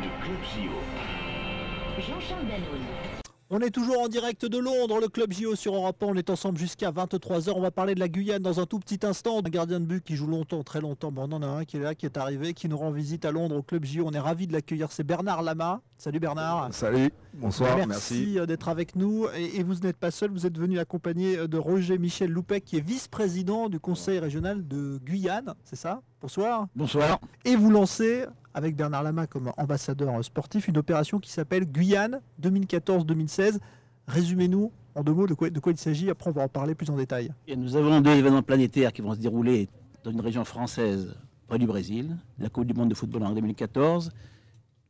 Le Club JO. Jean-Charles Danoun. On est toujours en direct de Londres, le Club JO sur Europe 1. On est ensemble jusqu'à 23 h. On va parler de la Guyane dans un tout petit instant. Un gardien de but qui joue longtemps, très longtemps. Bon, on en a un qui est là, qui est arrivé, qui nous rend visite à Londres au Club JO. On est ravis de l'accueillir. C'est Bernard Lama. Salut Bernard. Salut, bonsoir, merci d'être avec nous. Et vous n'êtes pas seul, vous êtes venu accompagné de Roger Michel Loupec, qui est vice-président du Conseil régional de Guyane. C'est ça? Bonsoir. Bonsoir. Et vous lancez, avec Bernard Lama comme ambassadeur sportif, une opération qui s'appelle Guyane 2014-2016. Résumez-nous en 2 mots de quoi il s'agit, après on va en parler plus en détail. Et nous avons 2 événements planétaires qui vont se dérouler dans une région française près du Brésil, la Coupe du monde de football en 2014,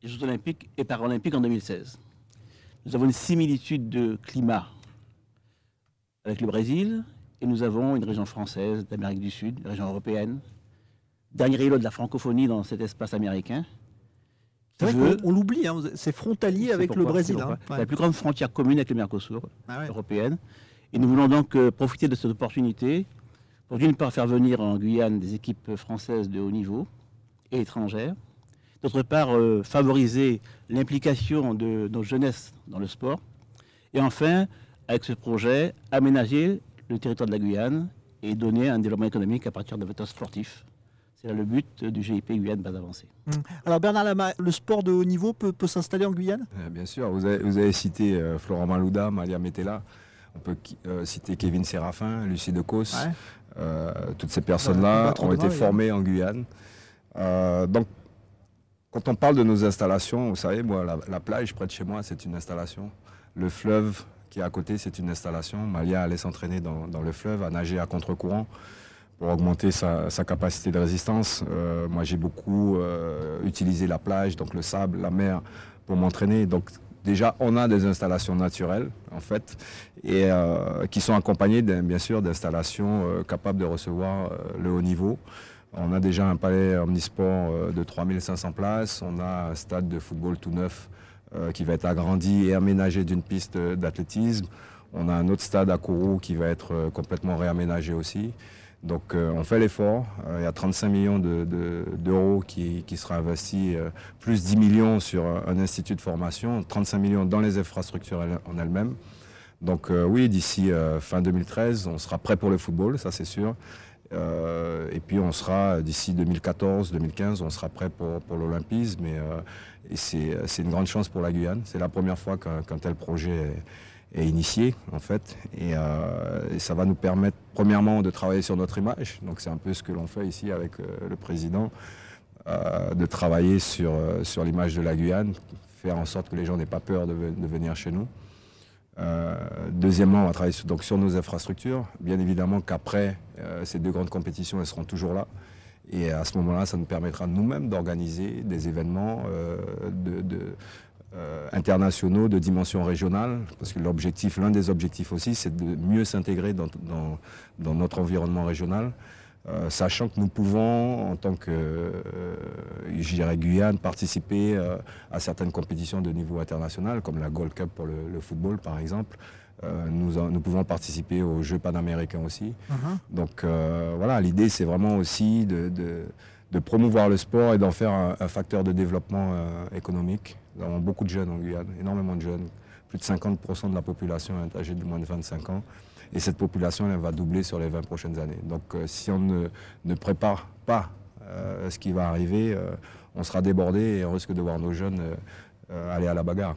les Jeux olympiques et paralympiques en 2016. Nous avons une similitude de climat avec le Brésil et nous avons une région française d'Amérique du Sud, une région européenne, dernier îlot de la francophonie dans cet espace américain. C'est vrai qu'on l'oublie, hein, c'est frontalier avec le Brésil. Hein. C'est la plus grande frontière commune avec le Mercosur européenne. Et nous voulons donc profiter de cette opportunité pour d'une part faire venir en Guyane des équipes françaises de haut niveau et étrangères. D'autre part, favoriser l'implication de nos jeunesses dans le sport. Et enfin, avec ce projet, aménager le territoire de la Guyane et donner un développement économique à partir de vecteurs sportifs. C'est là le but du GIP Guyane Base Avancée. Alors Bernard Lama, le sport de haut niveau peut s'installer en Guyane? Bien sûr, vous avez cité Florent Malouda, Malia Metella, on peut citer Kevin Séraphin, Lucie Decausse. Toutes ces personnes-là ont été formées en Guyane. Donc, quand on parle de nos installations, vous savez, moi, la plage près de chez moi, c'est une installation. Le fleuve qui est à côté, c'est une installation. Malia allait s'entraîner dans le fleuve, à nager à contre-courant, pour augmenter sa capacité de résistance. Moi, j'ai beaucoup utilisé la plage, donc le sable, la mer, pour m'entraîner. Donc, déjà, on a des installations naturelles, en fait, et qui sont accompagnées, bien sûr, d'installations capables de recevoir le haut niveau. On a déjà un palais omnisport de 3500 places. On a un stade de football tout neuf qui va être agrandi et aménagé d'une piste d'athlétisme. On a un autre stade à Kourou qui va être complètement réaménagé aussi. Donc on fait l'effort, il y a 35 millions d'euros qui sera investi, plus 10 millions sur un institut de formation, 35 millions dans les infrastructures en elles-mêmes. Donc oui, d'ici fin 2013, on sera prêt pour le football, ça c'est sûr. Et puis on sera, d'ici 2014-2015, on sera prêt pour l'olympisme. Et c'est une grande chance pour la Guyane. C'est la première fois qu'un tel projet est initié en fait et ça va nous permettre premièrement de travailler sur notre image, donc c'est un peu ce que l'on fait ici avec le président, de travailler sur l'image de la Guyane, faire en sorte que les gens n'aient pas peur de venir chez nous. Deuxièmement, on va travailler sur nos infrastructures, bien évidemment qu'après ces 2 grandes compétitions, elles seront toujours là. Et à ce moment-là, ça nous permettra nous-mêmes d'organiser des événements internationaux de dimension régionale, parce que l'un des objectifs aussi, c'est de mieux s'intégrer dans notre environnement régional, sachant que nous pouvons, en tant que, je dirais, Guyane, participer à certaines compétitions de niveau international, comme la Gold Cup pour le football, par exemple. Nous pouvons participer aux Jeux panaméricains aussi. Donc voilà, l'idée, c'est vraiment aussi de promouvoir le sport et d'en faire un facteur de développement économique. Nous avons beaucoup de jeunes en Guyane, énormément de jeunes. Plus de 50% de la population est âgée de moins de 25 ans. Et cette population, elle va doubler sur les 20 prochaines années. Donc si on ne prépare pas ce qui va arriver, on sera débordé et on risque de voir nos jeunes aller à la bagarre.